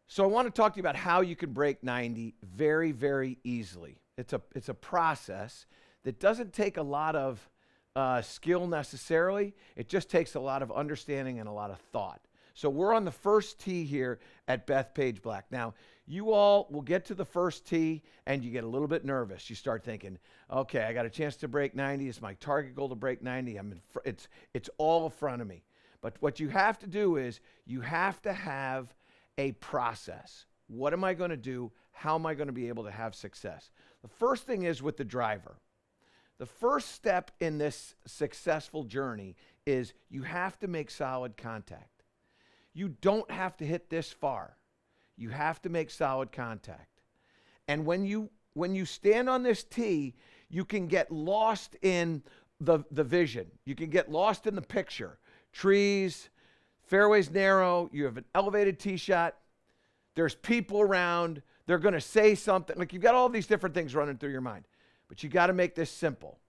So I want to talk to you about how you can break 90 very, very easily. It's a process that doesn't take a lot of skill necessarily. It just takes a lot of understanding and a lot of thought. So we're on the first tee here at Bethpage Black. Now, you all will get to the first tee and you get a little bit nervous. You start thinking, okay, I got a chance to break 90. It's my target goal to break 90. It's all in front of me. But what you have to do is you have to have a process. What am I going to do? How am I going to be able to have success? The first thing is with the driver. The first step in this successful journey is you have to make solid contact. You don't have to hit this far. You have to make solid contact. And when you stand on this tee, you can get lost in the vision. You can get lost in the picture. Trees, fairway's narrow, you have an elevated tee shot, there's people around, they're going to say something. Like, you've got all these different things running through your mind. But you got to make this simple.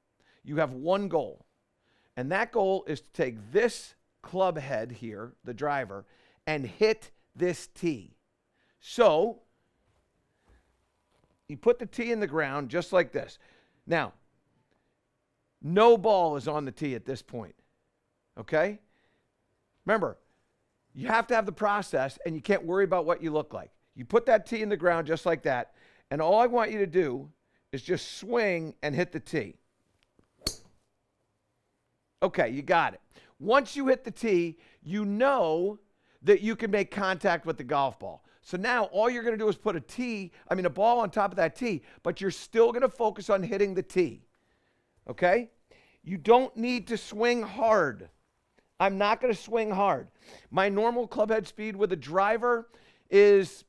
You have one goal. And that goal is to take this club head here, the driver, and hit this tee. So you put the tee in the ground just like this. Now, no ball is on the tee at this point. Okay? Remember, you have to have the process, and you can't worry about what you look like. You put that tee in the ground just like that, and all I want you to do is just swing and hit the tee. Okay, you got it. Once you hit the tee, you know that you can make contact with the golf ball. So now all you're going to do is put a ball on top of that tee, but you're still going to focus on hitting the tee. Okay? You don't need to swing hard. I'm not going to swing hard. My normal club head speed with a driver is,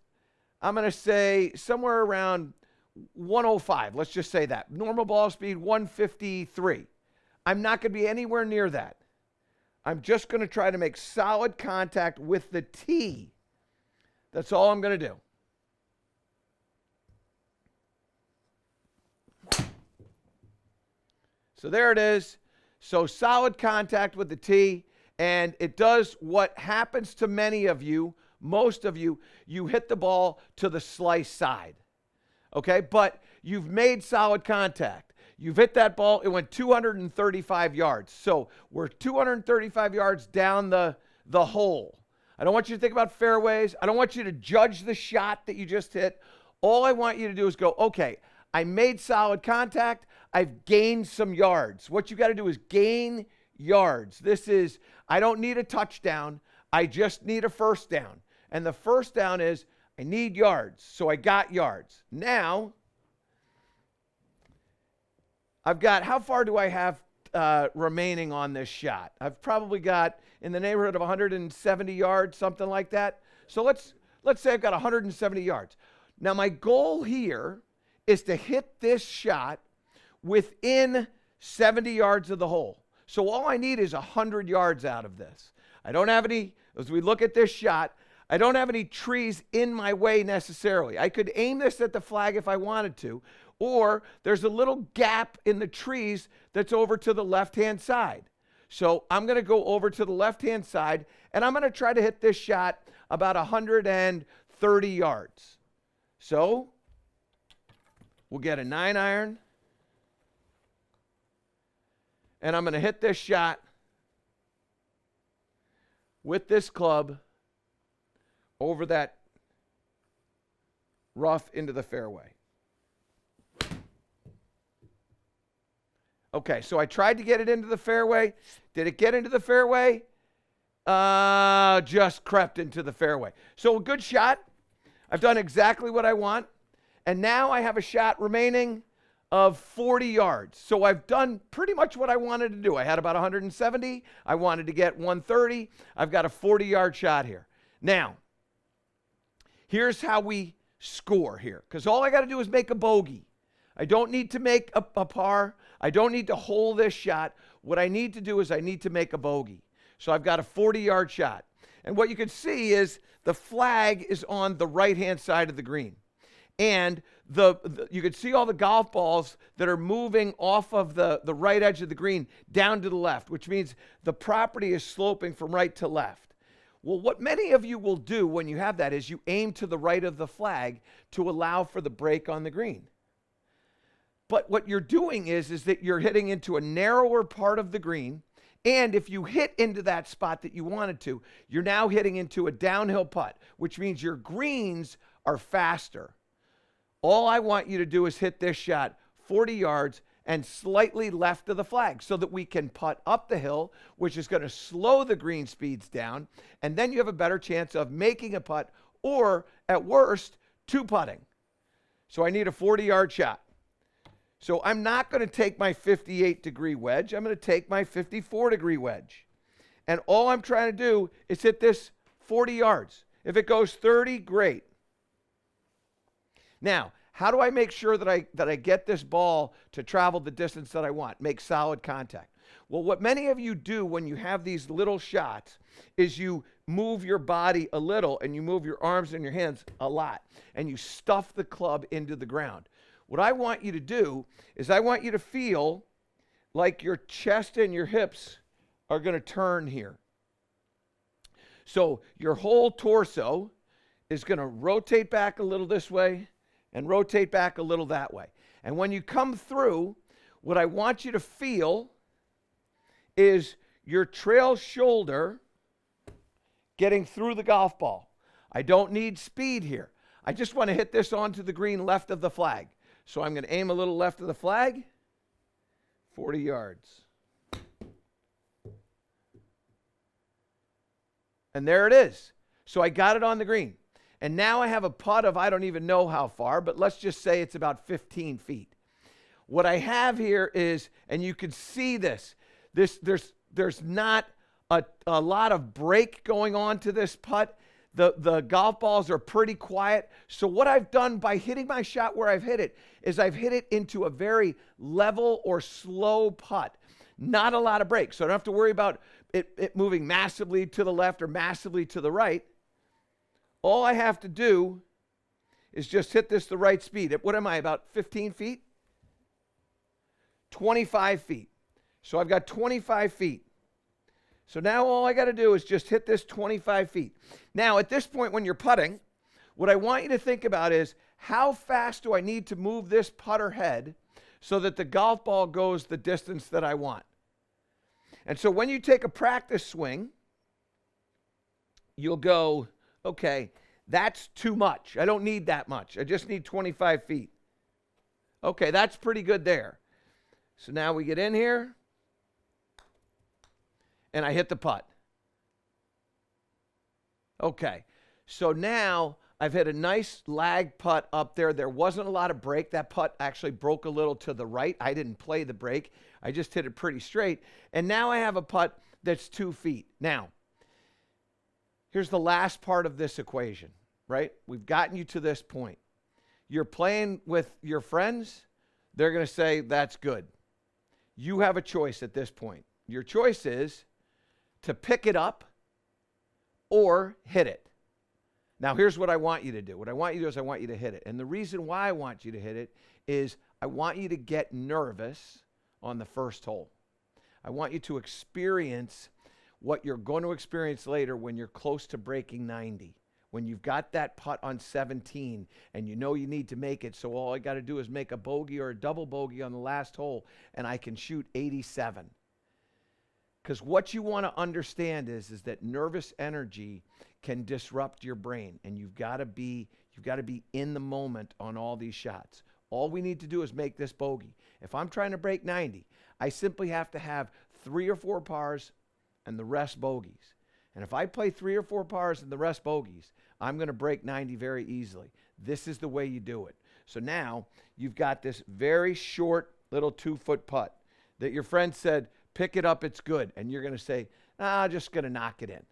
I'm going to say, somewhere around 105. Let's just say that. Normal ball speed, 153. I'm not going to be anywhere near that. I'm just going to try to make solid contact with the tee. That's all I'm going to do. So there it is. So solid contact with the tee. And it does what happens to many of you, most of you, you hit the ball to the slice side. Okay? But you've made solid contact. You've hit that ball. It went 235 yards. So we're 235 yards down the hole. I don't want you to think about fairways. I don't want you to judge the shot that you just hit. All I want you to do is go, okay, I made solid contact. I've gained some yards. What you got to do is gain yards. I don't need a touchdown. I just need a first down. And the first down is I need yards. So I got yards. Now, I've got, how far do I have remaining on this shot? I've probably got in the neighborhood of 170 yards, something like that. So let's say I've got 170 yards. Now my goal here is to hit this shot within 70 yards of the hole. So all I need is 100 yards out of this. I don't have any, as we look at this shot, I don't have any trees in my way necessarily. I could aim this at the flag if I wanted to, or there's a little gap in the trees that's over to the left-hand side. So I'm going to go over to the left-hand side, and I'm going to try to hit this shot about 130 yards. So we'll get a 9-iron. And I'm going to hit this shot with this club over that rough into the fairway. Okay, so I tried to get it into the fairway. Did it get into the fairway? Just crept into the fairway. So a good shot. I've done exactly what I want. And now I have a shot remaining of 40 yards. So I've done pretty much what I wanted to do. I had about 170. I wanted to get 130. I've got a 40-yard shot here. Now, here's how we score here, because all I got to do is make a bogey. I don't need to make a par. I don't need to hole this shot. What I need to do is I need to make a bogey. So I've got a 40-yard shot. And what you can see is the flag is on the right-hand side of the green. And you can see all the golf balls that are moving off of the right edge of the green down to the left, which means the property is sloping from right to left. Well, what many of you will do when you have that is you aim to the right of the flag to allow for the break on the green. But what you're doing is that you're hitting into a narrower part of the green. And if you hit into that spot that you wanted to, you're now hitting into a downhill putt, which means your greens are faster. All I want you to do is hit this shot 40 yards and slightly left of the flag so that we can putt up the hill, which is going to slow the green speeds down. And then you have a better chance of making a putt or, at worst, two putting. So I need a 40-yard shot. So I'm not going to take my 58-degree wedge. I'm going to take my 54-degree wedge. And all I'm trying to do is hit this 40 yards. If it goes 30, great. Now, how do I make sure that I get this ball to travel the distance that I want? Make solid contact. Well, what many of you do when you have these little shots is you move your body a little and you move your arms and your hands a lot. And you stuff the club into the ground. What I want you to do is I want you to feel like your chest and your hips are going to turn here. So your whole torso is going to rotate back a little this way and rotate back a little that way. And when you come through, what I want you to feel is your trail shoulder getting through the golf ball. I don't need speed here. I just want to hit this onto the green left of the flag. So I'm going to aim a little left of the flag, 40 yards. And there it is. So I got it on the green. And now I have a putt of I don't even know how far, but let's just say it's about 15 feet. What I have here is, and you can see this, there's not a lot of break going on to this putt. The golf balls are pretty quiet. So what I've done by hitting my shot where I've hit it is I've hit it into a very level or slow putt. Not a lot of break. So I don't have to worry about it moving massively to the left or massively to the right. All I have to do is just hit this the right speed. What am I, about 15 feet? 25 feet. So I've got 25 feet. So now all I got to do is just hit this 25 feet. Now, at this point when you're putting, what I want you to think about is how fast do I need to move this putter head so that the golf ball goes the distance that I want? And so when you take a practice swing, you'll go, okay, that's too much. I don't need that much. I just need 25 feet. Okay, that's pretty good there. So now we get in here. And I hit the putt. Okay, so now I've hit a nice lag putt up there. There wasn't a lot of break. That putt actually broke a little to the right. I didn't play the break. I just hit it pretty straight. And now I have a putt that's 2 feet. Now, here's the last part of this equation, right? We've gotten you to this point. You're playing with your friends. They're going to say, that's good. You have a choice at this point. Your choice is to pick it up or hit it. Now, here's what I want you to do. What I want you to do is I want you to hit it. And the reason why I want you to hit it is I want you to get nervous on the first hole. I want you to experience what you're going to experience later when you're close to breaking 90. When you've got that putt on 17 and you know you need to make it, so all I got to do is make a bogey or a double bogey on the last hole and I can shoot 87. Because what you want to understand is that nervous energy can disrupt your brain, and you've got to be in the moment on all these shots. All we need to do is make this bogey. If I'm trying to break 90, I simply have to have 3 or 4 pars and the rest bogeys. And if I play 3 or 4 pars and the rest bogeys, I'm going to break 90 very easily. This is the way you do it. So now you've got this very short little 2-foot putt that your friend said, pick it up, it's good. And you're going to say, I'm just going to knock it in.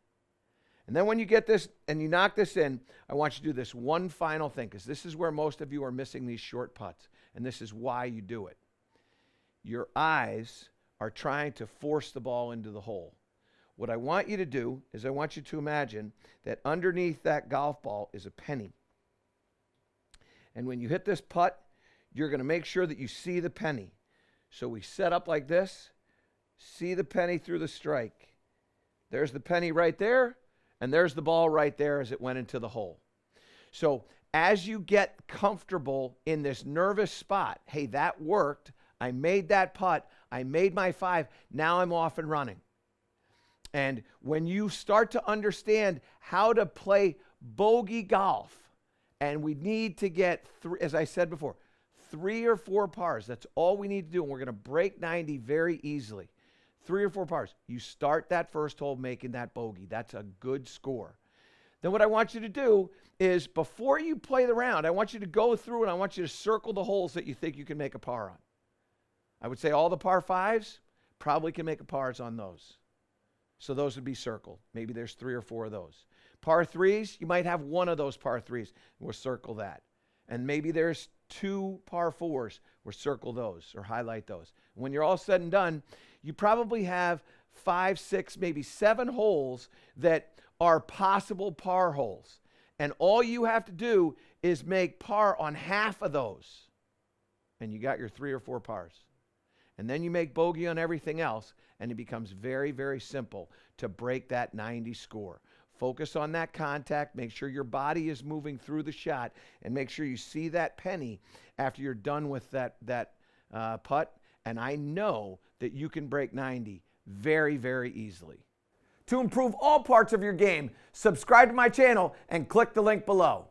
And then when you get this and you knock this in, I want you to do this one final thing, because this is where most of you are missing these short putts. And this is why you do it. Your eyes are trying to force the ball into the hole. What I want you to do is I want you to imagine that underneath that golf ball is a penny. And when you hit this putt, you're going to make sure that you see the penny. So we set up like this, see the penny through the strike. There's the penny right there, And there's the ball right there as it went into the hole. So as you get comfortable in this nervous spot, hey, that worked. I made that putt. I made my 5. Now I'm off and running. And when you start to understand how to play bogey golf, and we need to get, as I said before, 3 or 4 pars. That's all we need to do. And we're going to break 90 very easily. 3 or 4 pars. You start that first hole making that bogey. That's a good score. Then what I want you to do is, before you play the round, I want you to go through and I want you to circle the holes that you think you can make a par on. I would say all the par 5s, probably can make a pars on those. So those would be circled. Maybe there's 3 or 4 of those. Par 3s, you might have one of those par 3s. We'll circle that. And maybe there's 2 par 4s. We'll circle those or highlight those. When you're all said and done, you probably have 5, 6, maybe 7 holes that are possible par holes. And all you have to do is make par on half of those. And you got your 3 or 4 pars. And then you make bogey on everything else, and it becomes very, very simple to break that 90 score. Focus on that contact. Make sure your body is moving through the shot, and make sure you see that penny after you're done with that putt. And I know that you can break 90 very, very easily. To improve all parts of your game, subscribe to my channel and click the link below.